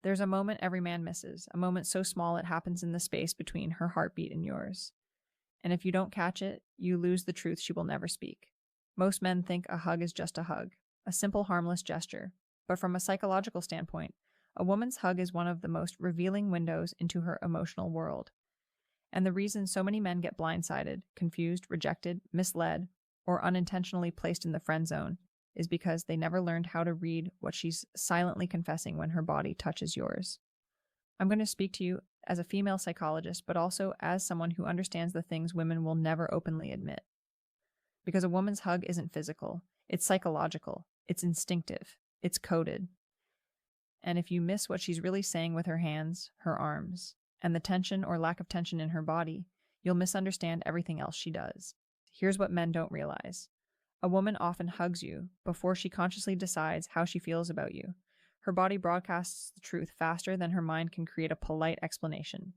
There's a moment every man misses, a moment so small it happens in the space between her heartbeat and yours. And if you don't catch it, you lose the truth she will never speak. Most men think a hug is just a hug, a simple, harmless gesture. But from a psychological standpoint, a woman's hug is one of the most revealing windows into her emotional world. And the reason so many men get blindsided, confused, rejected, misled, or unintentionally placed in the friend zone is because they never learned how to read what she's silently confessing when her body touches yours. I'm going to speak to you as a female psychologist, but also as someone who understands the things women will never openly admit. Because a woman's hug isn't physical, it's psychological, it's instinctive, it's coded. And if you miss what she's really saying with her hands, her arms, and the tension or lack of tension in her body, you'll misunderstand everything else she does. Here's what men don't realize. A woman often hugs you before she consciously decides how she feels about you. Her body broadcasts the truth faster than her mind can create a polite explanation.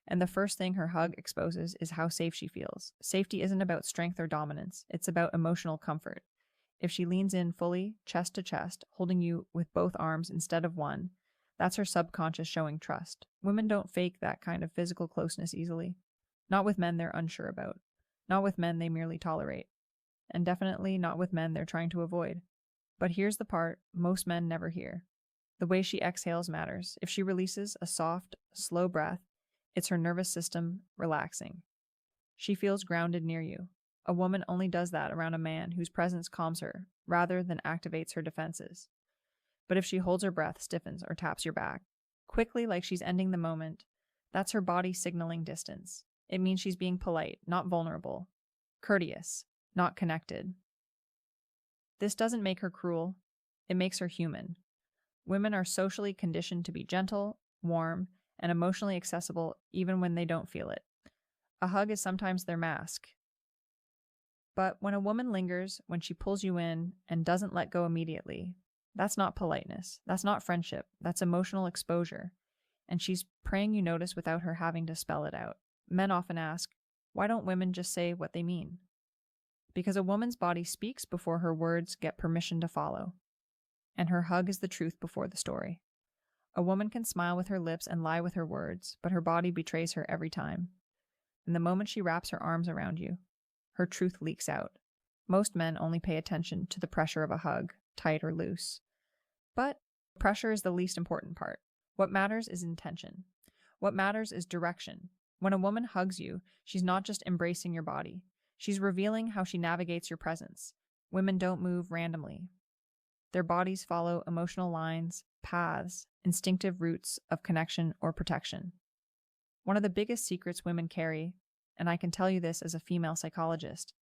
And the first thing her hug exposes is how safe she feels. Safety isn't about strength or dominance, it's about emotional comfort. If she leans in fully, chest to chest, holding you with both arms instead of one, that's her subconscious showing trust. Women don't fake that kind of physical closeness easily. Not with men they're unsure about. Not with men they merely tolerate. And definitely not with men they're trying to avoid. But here's the part most men never hear. The way she exhales matters. If she releases a soft, slow breath, it's her nervous system relaxing. She feels grounded near you. A woman only does that around a man whose presence calms her, rather than activates her defenses. But if she holds her breath, stiffens, or taps your back, quickly like she's ending the moment, that's her body signaling distance. It means she's being polite, not vulnerable. Courteous, not connected. This doesn't make her cruel. It makes her human. Women are socially conditioned to be gentle, warm, and emotionally accessible even when they don't feel it. A hug is sometimes their mask. But when a woman lingers, when she pulls you in and doesn't let go immediately, that's not politeness. That's not friendship. That's emotional exposure. And she's praying you notice without her having to spell it out. Men often ask, why don't women just say what they mean? Because a woman's body speaks before her words get permission to follow. And her hug is the truth before the story. A woman can smile with her lips and lie with her words, but her body betrays her every time. And the moment she wraps her arms around you, her truth leaks out. Most men only pay attention to the pressure of a hug, tight or loose. But pressure is the least important part. What matters is intention. What matters is direction. When a woman hugs you, she's not just embracing your body. She's revealing how she navigates your presence. Women don't move randomly. Their bodies follow emotional lines, paths, instinctive routes of connection or protection. One of the biggest secrets women carry, and I can tell you this as a female psychologist,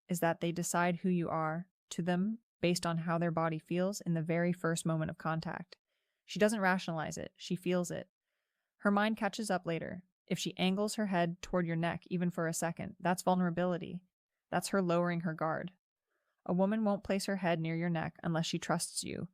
is that they decide who you are to them based on how their body feels in the very first moment of contact. She doesn't rationalize it, she feels it. Her mind catches up later. If she angles her head toward your neck even for a second, that's vulnerability. That's her lowering her guard. A woman won't place her head near your neck unless she trusts you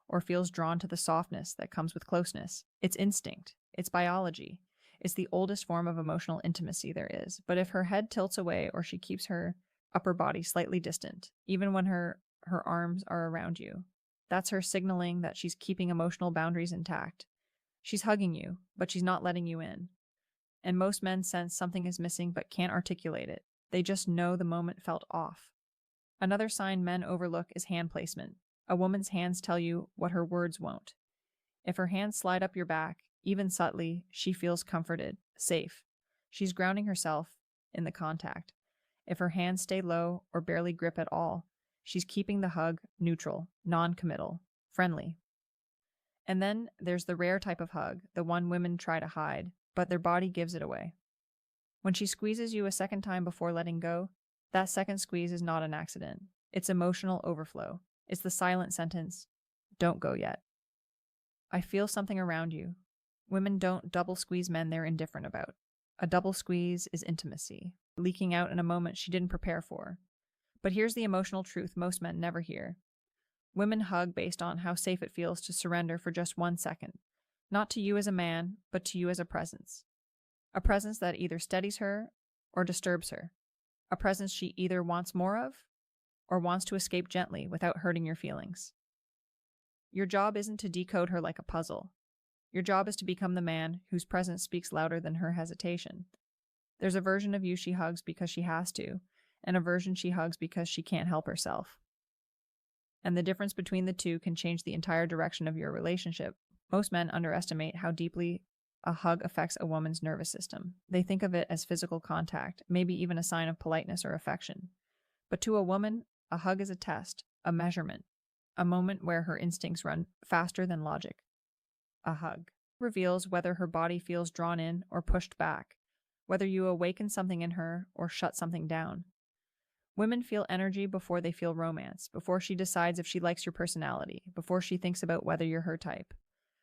or feels drawn to the softness that comes with closeness. It's instinct. It's biology. It's the oldest form of emotional intimacy there is. But if her head tilts away or she keeps her upper body slightly distant, even when her arms are around you, that's her signaling that she's keeping emotional boundaries intact. She's hugging you, but she's not letting you in. And most men sense something is missing but can't articulate it. They just know the moment felt off. Another sign men overlook is hand placement. A woman's hands tell you what her words won't. If her hands slide up your back, even subtly, she feels comforted, safe. She's grounding herself in the contact. If her hands stay low or barely grip at all, she's keeping the hug neutral, non-committal, friendly. And then there's the rare type of hug, the one women try to hide, but their body gives it away. When she squeezes you a second time before letting go, that second squeeze is not an accident. It's emotional overflow. It's the silent sentence, "Don't go yet." I feel something around you. Women don't double squeeze men they're indifferent about. A double squeeze is intimacy, leaking out in a moment she didn't prepare for. But here's the emotional truth most men never hear. Women hug based on how safe it feels to surrender for just 1 second. Not to you as a man, but to you as a presence. A presence that either steadies her or disturbs her. A presence she either wants more of or wants to escape gently without hurting your feelings. Your job isn't to decode her like a puzzle. Your job is to become the man whose presence speaks louder than her hesitation. There's a version of you she hugs because she has to, and a version she hugs because she can't help herself. And the difference between the two can change the entire direction of your relationship. Most men underestimate how deeply a hug affects a woman's nervous system. They think of it as physical contact, maybe even a sign of politeness or affection. But to a woman, a hug is a test, a measurement, a moment where her instincts run faster than logic. A hug reveals whether her body feels drawn in or pushed back, whether you awaken something in her or shut something down. Women feel energy before they feel romance, before she decides if she likes your personality, before she thinks about whether you're her type.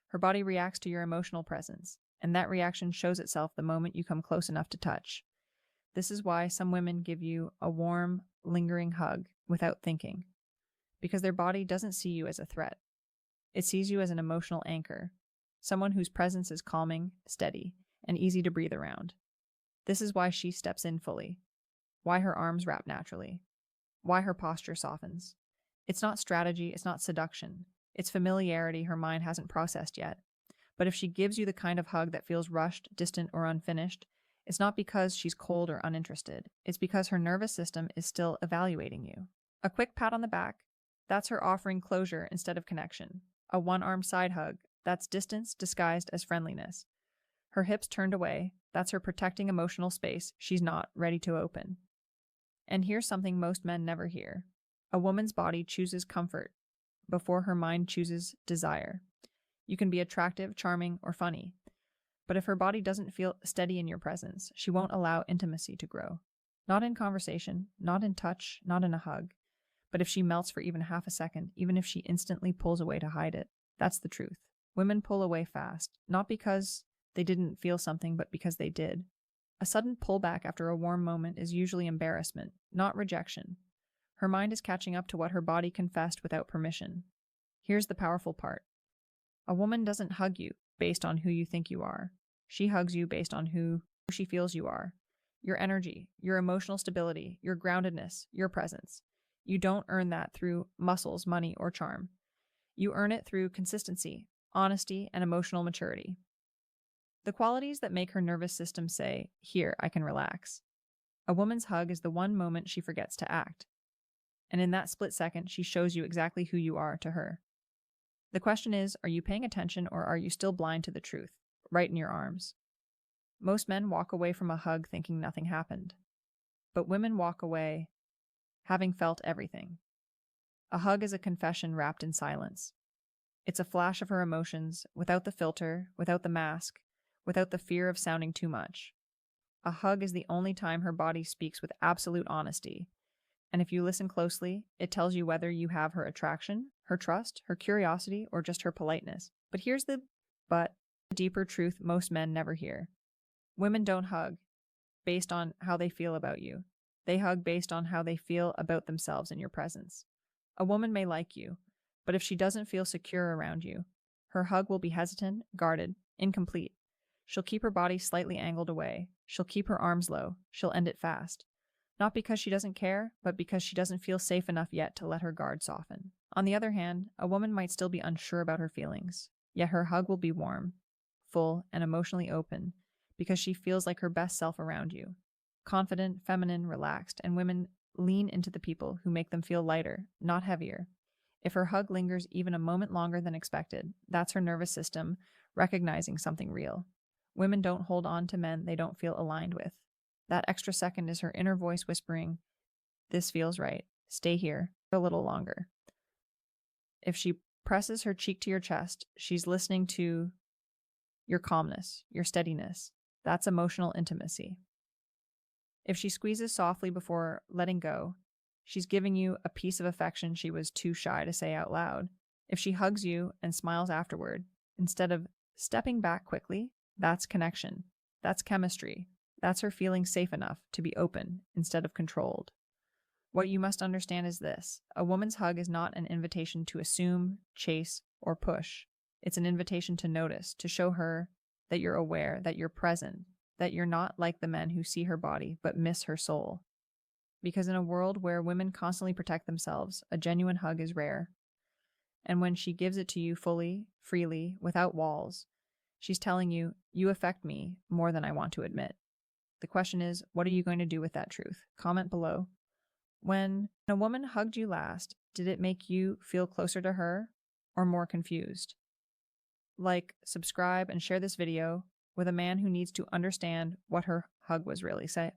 Her body reacts to your emotional presence, and that reaction shows itself the moment you come close enough to touch. This is why some women give you a warm, lingering hug without thinking, because their body doesn't see you as a threat. It sees you as an emotional anchor, someone whose presence is calming, steady, and easy to breathe around. This is why she steps in fully, why her arms wrap naturally, why her posture softens. It's not strategy, it's not seduction. It's familiarity her mind hasn't processed yet. But if she gives you the kind of hug that feels rushed, distant, or unfinished, it's not because she's cold or uninterested. It's because her nervous system is still evaluating you. A quick pat on the back, that's her offering closure instead of connection. A one-arm side hug, that's distance disguised as friendliness. Her hips turned away, that's her protecting emotional space she's not ready to open. And here's something most men never hear. A woman's body chooses comfort before her mind chooses desire. You can be attractive, charming, or funny, but if her body doesn't feel steady in your presence, she won't allow intimacy to grow. Not in conversation, not in touch, not in a hug, but if she melts for even half a second, even if she instantly pulls away to hide it. That's the truth. Women pull away fast, not because they didn't feel something, but because they did. A sudden pullback after a warm moment is usually embarrassment, not rejection. Her mind is catching up to what her body confessed without permission. Here's the powerful part. A woman doesn't hug you based on who you think you are. She hugs you based on who she feels you are. Your energy, your emotional stability, your groundedness, your presence. You don't earn that through muscles, money, or charm. You earn it through consistency, honesty, and emotional maturity. The qualities that make her nervous system say, "Here, I can relax." A woman's hug is the one moment she forgets to act. And in that split second, she shows you exactly who you are to her. The question is, are you paying attention or are you still blind to the truth, right in your arms? Most men walk away from a hug thinking nothing happened. But women walk away having felt everything. A hug is a confession wrapped in silence. It's a flash of her emotions, without the filter, without the mask, without the fear of sounding too much. A hug is the only time her body speaks with absolute honesty. And if you listen closely, it tells you whether you have her attraction, her trust, her curiosity, or just her politeness. But here's the deeper truth most men never hear. Women don't hug based on how they feel about you. They hug based on how they feel about themselves in your presence. A woman may like you, but if she doesn't feel secure around you, her hug will be hesitant, guarded, incomplete. She'll keep her body slightly angled away. She'll keep her arms low. She'll end it fast. Not because she doesn't care, but because she doesn't feel safe enough yet to let her guard soften. On the other hand, a woman might still be unsure about her feelings, yet her hug will be warm, full, and emotionally open because she feels like her best self around you. Confident, feminine, relaxed, and women lean into the people who make them feel lighter, not heavier. If her hug lingers even a moment longer than expected, that's her nervous system recognizing something real. Women don't hold on to men they don't feel aligned with. That extra second is her inner voice whispering, "This feels right. Stay here for a little longer." If she presses her cheek to your chest, she's listening to your calmness, your steadiness. That's emotional intimacy. If she squeezes softly before letting go, she's giving you a piece of affection she was too shy to say out loud. If she hugs you and smiles afterward, instead of stepping back quickly, that's connection. That's chemistry. That's her feeling safe enough to be open instead of controlled. What you must understand is this: a woman's hug is not an invitation to assume, chase, or push. It's an invitation to notice, to show her that you're aware, that you're present, that you're not like the men who see her body but miss her soul. Because in a world where women constantly protect themselves, a genuine hug is rare. And when she gives it to you fully, freely, without walls, She's telling you, you affect me more than I want to admit. The question is, what are you going to do with that truth? Comment below. When a woman hugged you last, did it make you feel closer to her or more confused? Like, subscribe, and share this video with a man who needs to understand what her hug was really saying.